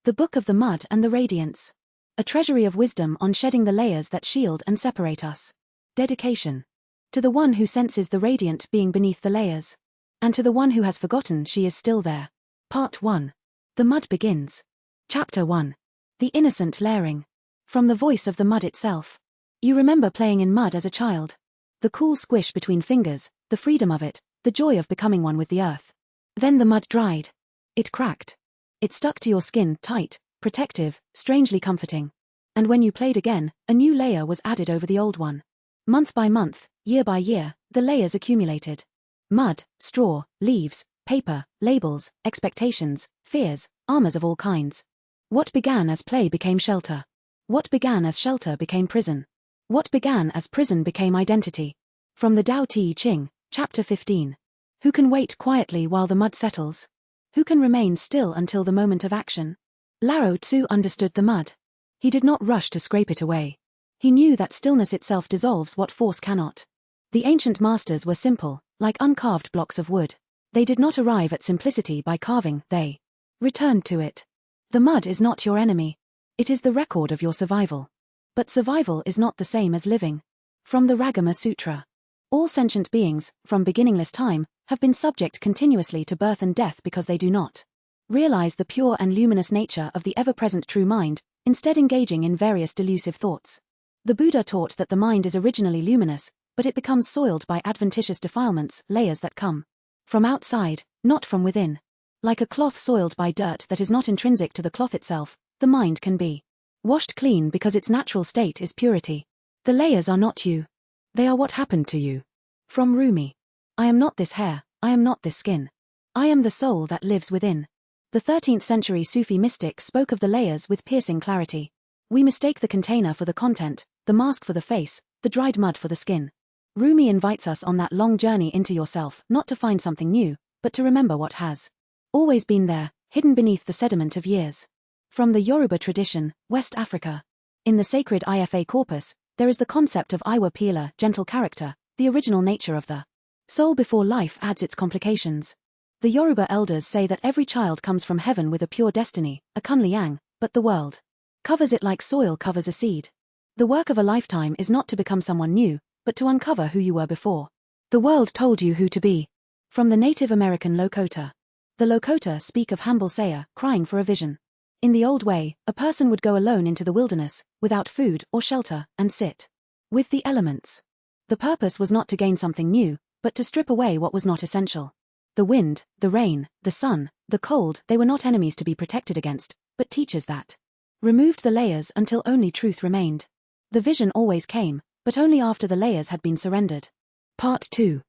The Book of the Mud and the Radiance. A treasury of wisdom on shedding the layers that shield and separate us. Dedication. To the one who senses the radiant being beneath the layers. And to the one who has forgotten she is still there. Part 1. The Mud begins. Chapter 1. The innocent layering. From the voice of the mud itself. You remember playing in mud as a child. The cool squish between fingers, the freedom of it, the joy of becoming one with the earth. Then the mud dried. It cracked. It stuck to your skin, tight, protective, strangely comforting. And when you played again, a new layer was added over the old one. Month by month, year by year, the layers accumulated. Mud, straw, leaves, paper, labels, expectations, fears, armors of all kinds. What began as play became shelter. What began as shelter became prison. What began as prison became identity. From the Tao Te Ching, Chapter 15. Who can wait quietly while the mud settles? Who can remain still until the moment of action? Lao Tzu understood the mud. He did not rush to scrape it away. He knew that stillness itself dissolves what force cannot. The ancient masters were simple, like uncarved blocks of wood. They did not arrive at simplicity by carving, they returned to it. The mud is not your enemy. It is the record of your survival. But survival is not the same as living. From the Ragama Sutra. All sentient beings, from beginningless time, have been subject continuously to birth and death because they do not realize the pure and luminous nature of the ever-present true mind, instead engaging in various delusive thoughts. The Buddha taught that the mind is originally luminous, but it becomes soiled by adventitious defilements, layers that come from outside, not from within. Like a cloth soiled by dirt that is not intrinsic to the cloth itself, the mind can be washed clean because its natural state is purity. The layers are not you. They are what happened to you. From Rumi. I am not this hair, I am not this skin. I am the soul that lives within. The 13th century Sufi mystic spoke of the layers with piercing clarity. We mistake the container for the content, the mask for the face, the dried mud for the skin. Rumi invites us on that long journey into yourself, not to find something new, but to remember what has always been there, hidden beneath the sediment of years. From the Yoruba tradition, West Africa. In the sacred Ifa corpus, there is the concept of Iwa Pila, gentle character, the original nature of the soul before life adds its complications. The Yoruba elders say that every child comes from heaven with a pure destiny, a kunliang, but the world covers it like soil covers a seed. The work of a lifetime is not to become someone new, but to uncover who you were before. The world told you who to be. From the Native American Lakota. The Lakota speak of Humble Saya, crying for a vision. In the old way, a person would go alone into the wilderness, without food or shelter, and sit with the elements. The purpose was not to gain something new, but to strip away what was not essential. The wind, the rain, the sun, the cold, they were not enemies to be protected against, but teachers that removed the layers until only truth remained. The vision always came, but only after the layers had been surrendered. Part 2.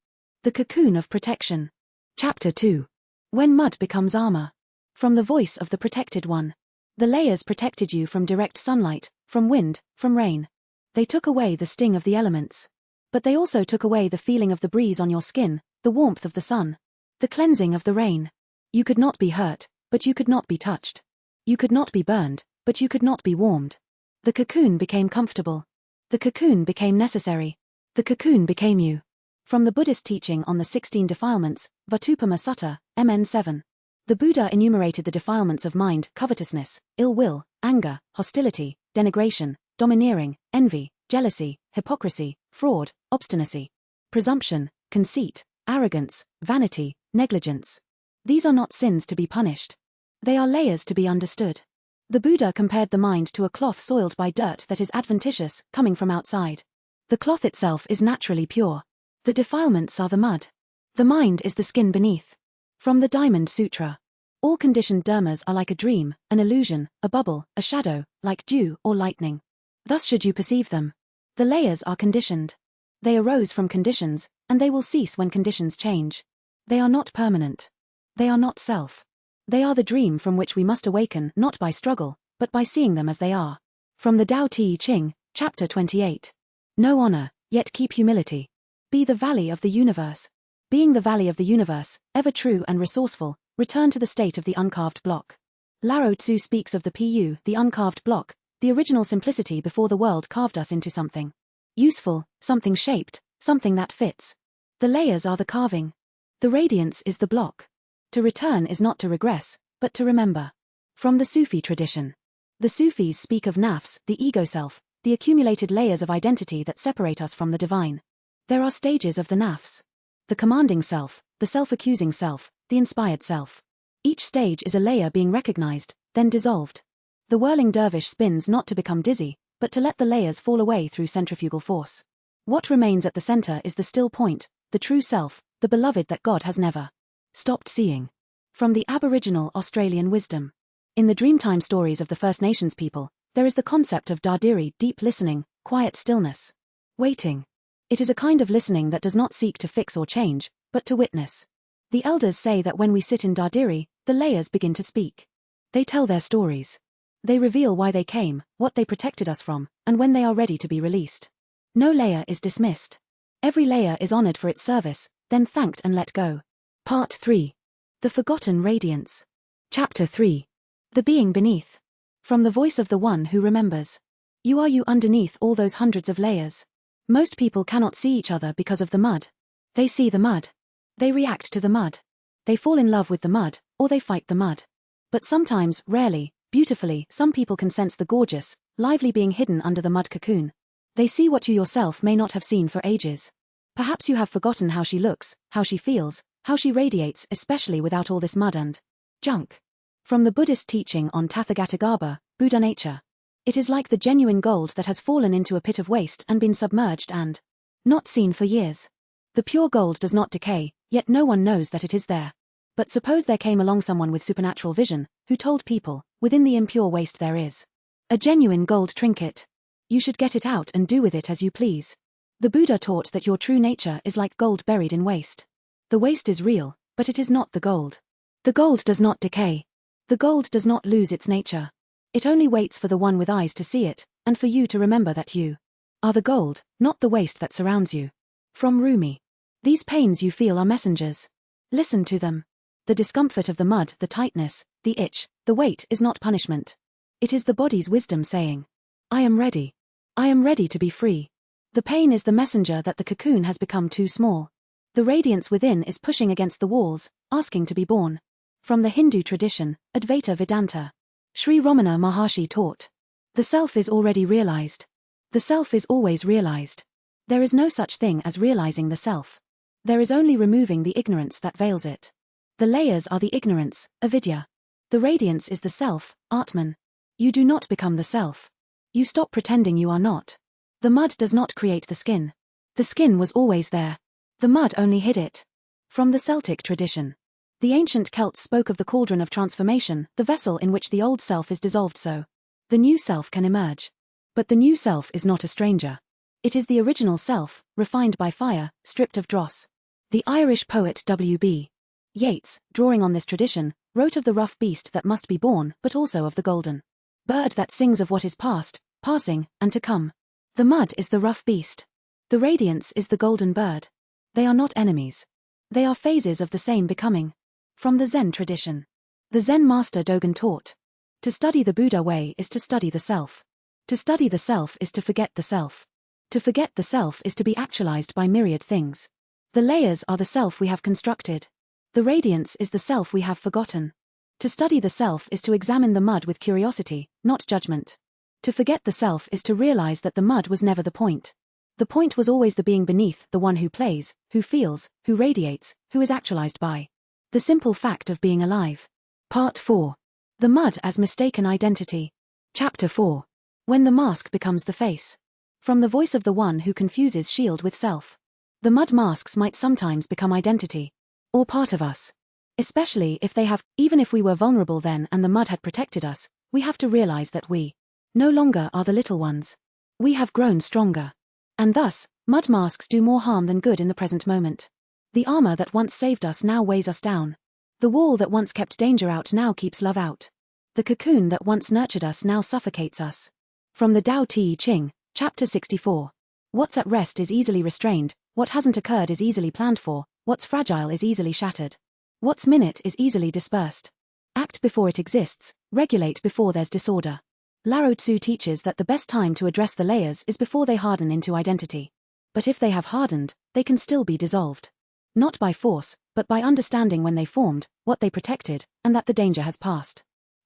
The Cocoon of Protection. Chapter 2. When mud becomes armor. From the voice of the protected one. The layers protected you from direct sunlight, from wind, from rain. They took away the sting of the elements. But they also took away the feeling of the breeze on your skin, the warmth of the sun, the cleansing of the rain. You could not be hurt, but you could not be touched. You could not be burned, but you could not be warmed. The cocoon became comfortable. The cocoon became necessary. The cocoon became you. From the Buddhist teaching on the 16 defilements, Vatupama Sutta, MN 7. The Buddha enumerated the defilements of mind: covetousness, ill will, anger, hostility, denigration, domineering, envy, jealousy, hypocrisy, fraud, obstinacy, presumption, conceit, arrogance, vanity, negligence. These are not sins to be punished. They are layers to be understood. The Buddha compared the mind to a cloth soiled by dirt that is adventitious, coming from outside. The cloth itself is naturally pure. The defilements are the mud. The mind is the skin beneath. From the Diamond Sutra. All conditioned dharmas are like a dream, an illusion, a bubble, a shadow, like dew or lightning. Thus should you perceive them. The layers are conditioned. They arose from conditions, and they will cease when conditions change. They are not permanent. They are not self. They are the dream from which we must awaken not by struggle, but by seeing them as they are. From the Tao Te Ching, Chapter 28. No honor, yet keep humility. Be the valley of the universe. Being the valley of the universe, ever true and resourceful, return to the state of the uncarved block. Lao Tzu speaks of the Pu, the uncarved block, the original simplicity before the world carved us into something useful, something shaped, something that fits. The layers are the carving. The radiance is the block. To return is not to regress, but to remember. From the Sufi tradition. The Sufis speak of nafs, the ego self, the accumulated layers of identity that separate us from the divine. There are stages of the nafs. The commanding self, the self-accusing self, the inspired self. Each stage is a layer being recognized, then dissolved. The whirling dervish spins not to become dizzy, but to let the layers fall away through centrifugal force. What remains at the center is the still point, the true self, the beloved that God has never stopped seeing. From the Aboriginal Australian wisdom. In the Dreamtime stories of the First Nations people, there is the concept of Dardiri, deep listening, quiet stillness. Waiting. It is a kind of listening that does not seek to fix or change, but to witness. The elders say that when we sit in Dardiri, the layers begin to speak. They tell their stories. They reveal why they came, what they protected us from, and when they are ready to be released. No layer is dismissed. Every layer is honored for its service, then thanked and let go. Part 3. The Forgotten Radiance. Chapter 3. The Being Beneath. From the voice of the one who remembers. You are you underneath all those hundreds of layers. Most people cannot see each other because of the mud. They see the mud. They react to the mud. They fall in love with the mud, or they fight the mud. But sometimes, rarely, beautifully, some people can sense the gorgeous, lively being hidden under the mud cocoon. They see what you yourself may not have seen for ages. Perhaps you have forgotten how she looks, how she feels, how she radiates, especially without all this mud and junk. From the Buddhist teaching on Tathagatagarbha, Buddha nature. It is like the genuine gold that has fallen into a pit of waste and been submerged and not seen for years. The pure gold does not decay, yet no one knows that it is there. But suppose there came along someone with supernatural vision, who told people, within the impure waste there is a genuine gold trinket. You should get it out and do with it as you please. The Buddha taught that your true nature is like gold buried in waste. The waste is real, but it is not the gold. The gold does not decay. The gold does not lose its nature. It only waits for the one with eyes to see it, and for you to remember that you are the gold, not the waste that surrounds you. From Rumi. These pains you feel are messengers. Listen to them. The discomfort of the mud, the tightness, the itch, the weight is not punishment. It is the body's wisdom saying, I am ready. I am ready to be free. The pain is the messenger that the cocoon has become too small. The radiance within is pushing against the walls, asking to be born. From the Hindu tradition, Advaita Vedanta. Sri Ramana Maharshi taught. The self is already realized. The self is always realized. There is no such thing as realizing the self. There is only removing the ignorance that veils it. The layers are the ignorance, avidya. The radiance is the self, Atman. You do not become the self. You stop pretending you are not. The mud does not create the skin. The skin was always there. The mud only hid it. From the Celtic tradition. The ancient Celts spoke of the cauldron of transformation, the vessel in which the old self is dissolved so the new self can emerge. But the new self is not a stranger. It is the original self, refined by fire, stripped of dross. The Irish poet W.B. Yeats, drawing on this tradition, wrote of the rough beast that must be born, but also of the golden bird that sings of what is past, passing, and to come. The mud is the rough beast. The radiance is the golden bird. They are not enemies. They are phases of the same becoming. From the Zen tradition. The Zen master Dogen taught. To study the Buddha way is to study the self. To study the self is to forget the self. To forget the self is to be actualized by myriad things. The layers are the self we have constructed. The radiance is the self we have forgotten. To study the self is to examine the mud with curiosity, not judgment. To forget the self is to realize that the mud was never the point. The point was always the being beneath, the one who plays, who feels, who radiates, who is actualized by the simple fact of being alive. Part 4. The mud as mistaken identity. Chapter 4. When the mask becomes the face. From the voice of the one who confuses shield with self. The mud masks might sometimes become identity. Or part of us. Especially if they have, even if we were vulnerable then and the mud had protected us, we have to realize that we no longer are the little ones. We have grown stronger. And thus, mud masks do more harm than good in the present moment. The armor that once saved us now weighs us down. The wall that once kept danger out now keeps love out. The cocoon that once nurtured us now suffocates us. From the Tao Te Ching, Chapter 64. What's at rest is easily restrained, what hasn't occurred is easily planned for, what's fragile is easily shattered. What's minute is easily dispersed. Act before it exists, regulate before there's disorder. Lao Tzu teaches that the best time to address the layers is before they harden into identity. But if they have hardened, they can still be dissolved. Not by force, but by understanding when they formed, what they protected, and that the danger has passed.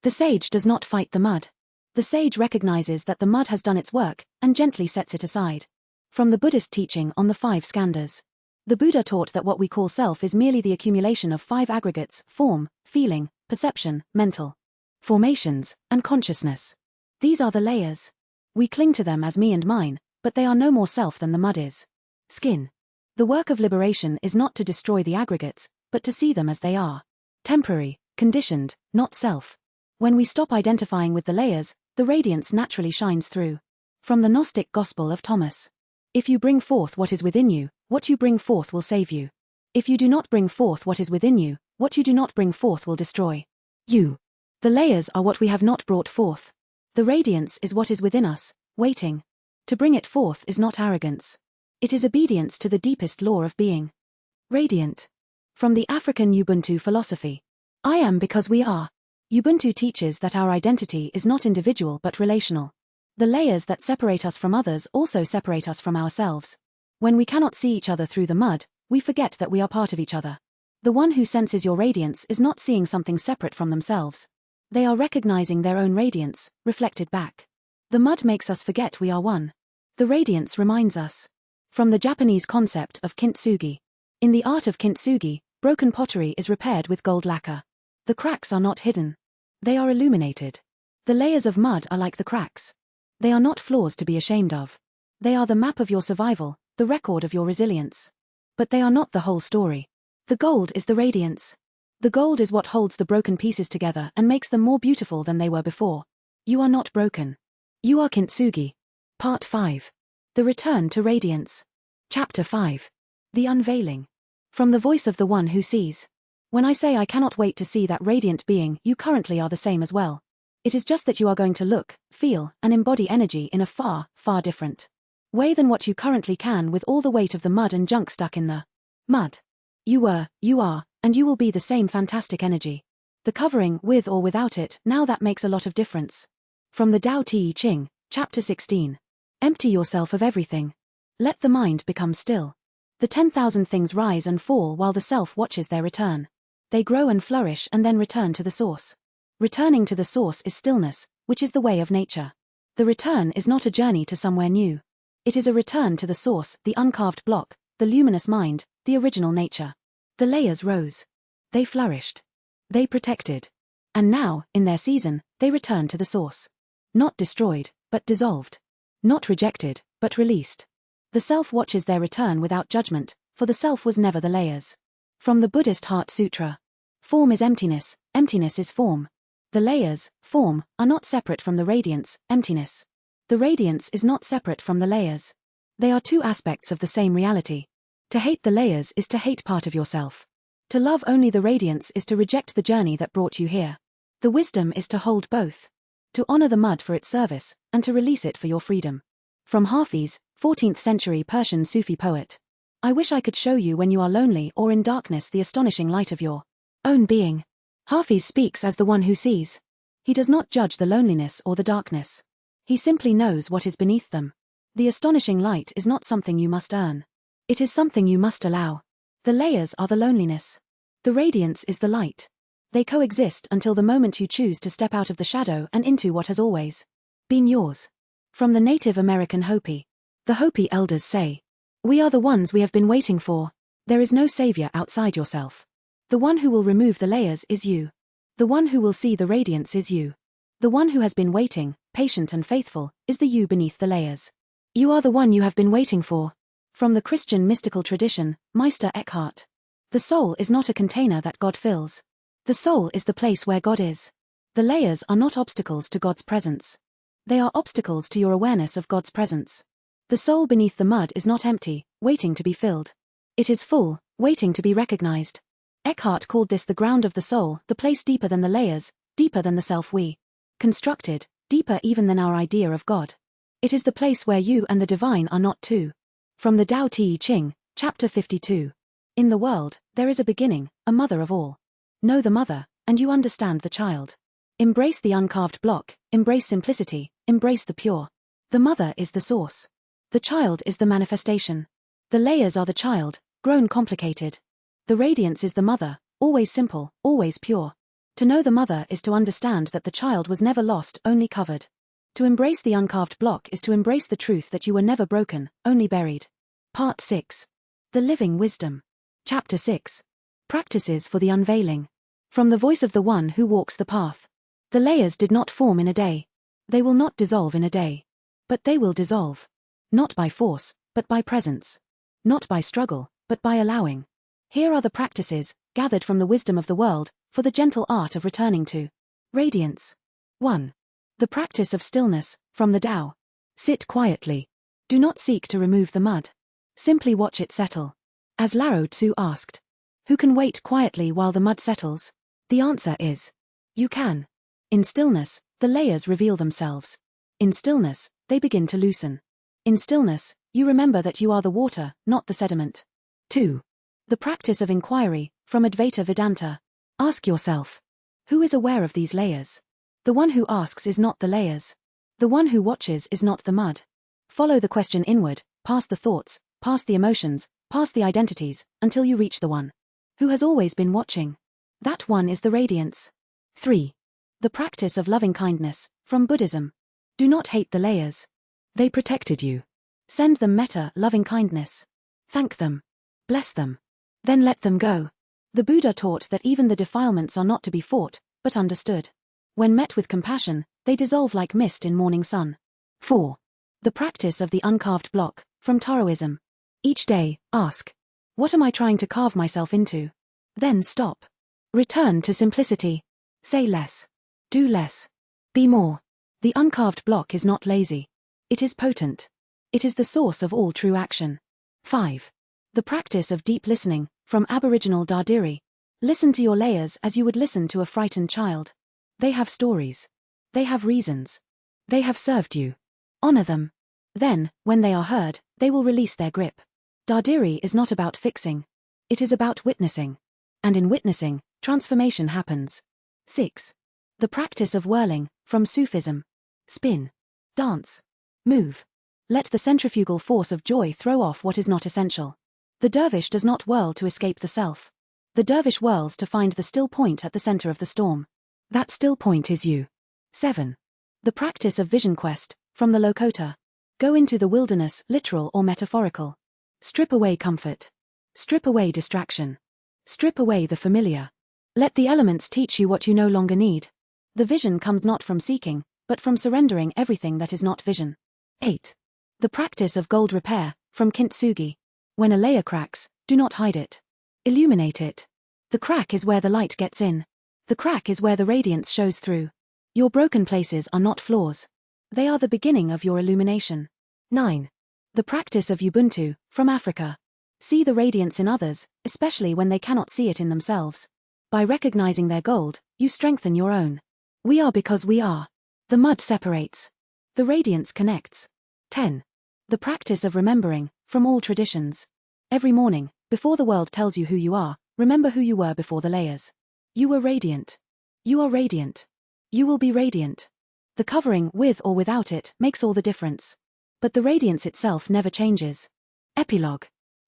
The sage does not fight the mud. The sage recognizes that the mud has done its work, and gently sets it aside. From the Buddhist teaching on the 5 skandhas. The Buddha taught that what we call self is merely the accumulation of 5 aggregates: form, feeling, perception, mental formations, and consciousness. These are the layers. We cling to them as me and mine, but they are no more self than the mud is. Skin. The work of liberation is not to destroy the aggregates, but to see them as they are. Temporary, conditioned, not self. When we stop identifying with the layers, the radiance naturally shines through. From the Gnostic Gospel of Thomas. If you bring forth what is within you, what you bring forth will save you. If you do not bring forth what is within you, what you do not bring forth will destroy you. The layers are what we have not brought forth. The radiance is what is within us, waiting. To bring it forth is not arrogance. It is obedience to the deepest law of being. Radiant. From the African Ubuntu philosophy. I am because we are. Ubuntu teaches that our identity is not individual but relational. The layers that separate us from others also separate us from ourselves. When we cannot see each other through the mud, we forget that we are part of each other. The one who senses your radiance is not seeing something separate from themselves. They are recognizing their own radiance, reflected back. The mud makes us forget we are one. The radiance reminds us. From the Japanese concept of Kintsugi. In the art of Kintsugi, broken pottery is repaired with gold lacquer. The cracks are not hidden. They are illuminated. The layers of mud are like the cracks. They are not flaws to be ashamed of. They are the map of your survival, the record of your resilience. But they are not the whole story. The gold is the radiance. The gold is what holds the broken pieces together and makes them more beautiful than they were before. You are not broken. You are Kintsugi. Part 5. The Return to Radiance. Chapter 5. The Unveiling. From the voice of the one who sees. When I say I cannot wait to see that radiant being, you currently are the same as well. It is just that you are going to look, feel, and embody energy in a far, far different way than what you currently can with all the weight of the mud and junk stuck in the mud. You were, you are, and you will be the same fantastic energy. The covering, with or without it, now that makes a lot of difference. From the Tao Te Ching, Chapter 16. Empty yourself of everything. Let the mind become still. The 10,000 things rise and fall while the self watches their return. They grow and flourish and then return to the source. Returning to the source is stillness, which is the way of nature. The return is not a journey to somewhere new. It is a return to the source, the uncarved block, the luminous mind, the original nature. The layers rose. They flourished. They protected. And now, in their season, they return to the source. Not destroyed, but dissolved. Not rejected, but released. The self watches their return without judgment, for the self was never the layers. From the Buddhist Heart Sutra. Form is emptiness, emptiness is form. The layers, form, are not separate from the radiance, emptiness. The radiance is not separate from the layers. They are two aspects of the same reality. To hate the layers is to hate part of yourself. To love only the radiance is to reject the journey that brought you here. The wisdom is to hold both. To honor the mud for its service, and to release it for your freedom. From Hafiz, 14th century Persian Sufi poet. I wish I could show you when you are lonely or in darkness the astonishing light of your own being. Hafiz speaks as the one who sees. He does not judge the loneliness or the darkness. He simply knows what is beneath them. The astonishing light is not something you must earn. It is something you must allow. The layers are the loneliness. The radiance is the light. They coexist until the moment you choose to step out of the shadow and into what has always been yours. From the Native American Hopi. The Hopi elders say, "We are the ones we have been waiting for. There is no savior outside yourself. The one who will remove the layers is you. The one who will see the radiance is you. The one who has been waiting, patient and faithful, is the you beneath the layers. You are the one you have been waiting for." From the Christian mystical tradition, Meister Eckhart. The soul is not a container that God fills. The soul is the place where God is. The layers are not obstacles to God's presence. They are obstacles to your awareness of God's presence. The soul beneath the mud is not empty, waiting to be filled. It is full, waiting to be recognized. Eckhart called this the ground of the soul, the place deeper than the layers, deeper than the self we constructed, deeper even than our idea of God. It is the place where you and the divine are not two. From the Tao Te Ching, Chapter 52. In the world, there is a beginning, a mother of all. Know the mother, and you understand the child. Embrace the uncarved block, embrace simplicity, embrace the pure. The mother is the source. The child is the manifestation. The layers are the child, grown complicated. The radiance is the mother, always simple, always pure. To know the mother is to understand that the child was never lost, only covered. To embrace the uncarved block is to embrace the truth that you were never broken, only buried. Part 6. The Living Wisdom. Chapter 6. Practices for the Unveiling. From the voice of the one who walks the path. The layers did not form in a day. They will not dissolve in a day. But they will dissolve. Not by force, but by presence. Not by struggle, but by allowing. Here are the practices, gathered from the wisdom of the world, for the gentle art of returning to radiance. 1. The practice of stillness, from the Tao. Sit quietly. Do not seek to remove the mud. Simply watch it settle. As Lao Tzu asked, who can wait quietly while the mud settles? The answer is, you can. In stillness, the layers reveal themselves. In stillness, they begin to loosen. In stillness, you remember that you are the water, not the sediment. 2. The practice of inquiry, from Advaita Vedanta. Ask yourself, who is aware of these layers? The one who asks is not the layers. The one who watches is not the mud. Follow the question inward, past the thoughts, past the emotions, past the identities, until you reach the one who has always been watching. That one is the radiance. 3. The practice of loving kindness, from Buddhism. Do not hate the layers. They protected you. Send them metta, loving kindness. Thank them. Bless them. Then let them go. The Buddha taught that even the defilements are not to be fought, but understood. When met with compassion, they dissolve like mist in morning sun. 4. The practice of the uncarved block, from Taoism. Each day, ask, what am I trying to carve myself into? Then stop. Return to simplicity. Say less. Do less. Be more. The uncarved block is not lazy. It is potent. It is the source of all true action. 5. The practice of deep listening, from Aboriginal Dardiri. Listen to your layers as you would listen to a frightened child. They have stories. They have reasons. They have served you. Honor them. Then, when they are heard, they will release their grip. Dardiri is not about fixing. It is about witnessing. And in witnessing, transformation happens. 6. The practice of whirling, from Sufism. Spin. Dance. Move. Let the centrifugal force of joy throw off what is not essential. The dervish does not whirl to escape the self. The dervish whirls to find the still point at the center of the storm. That still point is you. 7. The practice of vision quest, from the Lakota. Go into the wilderness, literal or metaphorical. Strip away comfort. Strip away distraction. Strip away the familiar. Let the elements teach you what you no longer need. The vision comes not from seeking, but from surrendering everything that is not vision. 8. The practice of gold repair, from Kintsugi. When a layer cracks, do not hide it. Illuminate it. The crack is where the light gets in. The crack is where the radiance shows through. Your broken places are not flaws. They are the beginning of your illumination. 9. The practice of Ubuntu, from Africa. See the radiance in others, especially when they cannot see it in themselves. By recognizing their gold, you strengthen your own. We are because we are. The mud separates. The radiance connects. 10. The practice of remembering, from all traditions. Every morning, before the world tells you who you are, remember who you were before the layers. You were radiant. You are radiant. You will be radiant. The covering, with or without it, makes all the difference. But the radiance itself never changes. Epilogue.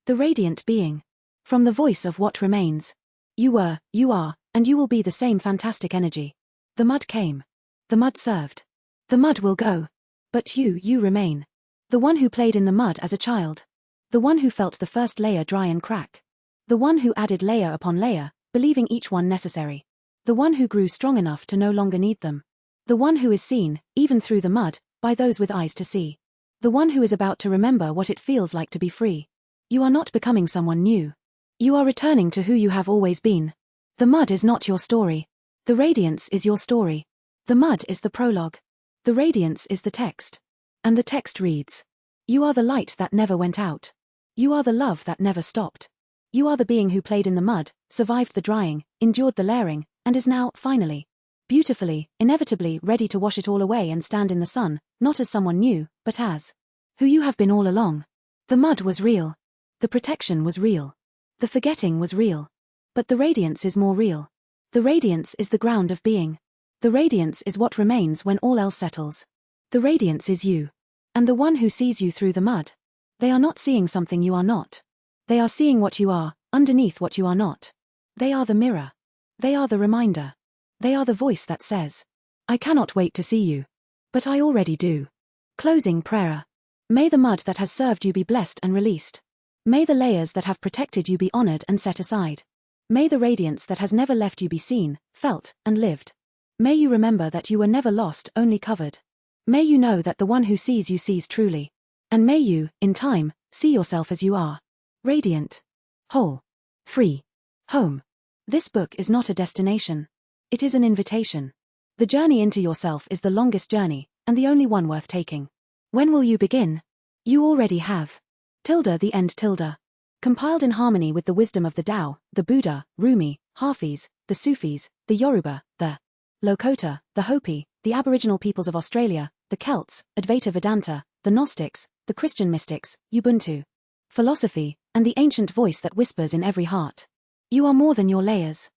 The radiant being. From the voice of what remains. You were, you are, and you will be the same fantastic energy. The mud came. The mud served. The mud will go. But you remain. The one who played in the mud as a child. The one who felt the first layer dry and crack. The one who added layer upon layer, believing each one necessary. The one who grew strong enough to no longer need them. The one who is seen, even through the mud, by those with eyes to see. The one who is about to remember what it feels like to be free. You are not becoming someone new. You are returning to who you have always been. The mud is not your story. The radiance is your story. The mud is the prologue. The radiance is the text. And the text reads, you are the light that never went out. You are the love that never stopped. You are the being who played in the mud, survived the drying, endured the layering, and is now, finally, beautifully, inevitably ready to wash it all away and stand in the sun, not as someone new, but as who you have been all along. The mud was real. The protection was real. The forgetting was real. But the radiance is more real. The radiance is the ground of being. The radiance is what remains when all else settles. The radiance is you. And the one who sees you through the mud. They are not seeing something you are not. They are seeing what you are, underneath what you are not. They are the mirror. They are the reminder. They are the voice that says, I cannot wait to see you. But I already do. Closing prayer. May the mud that has served you be blessed and released. May the layers that have protected you be honored and set aside. May the radiance that has never left you be seen, felt, and lived. May you remember that you were never lost, only covered. May you know that the one who sees you sees truly. And may you, in time, see yourself as you are. Radiant. Whole. Free. Home. This book is not a destination. It is an invitation. The journey into yourself is the longest journey, and the only one worth taking. When will you begin? You already have. The end. Compiled in harmony with the wisdom of the Tao, the Buddha, Rumi, Hafis, the Sufis, the Yoruba, the Lakota, the Hopi, the Aboriginal peoples of Australia, the Celts, Advaita Vedanta, the Gnostics, the Christian mystics, Ubuntu. Philosophy, and the ancient voice that whispers in every heart. You are more than your layers.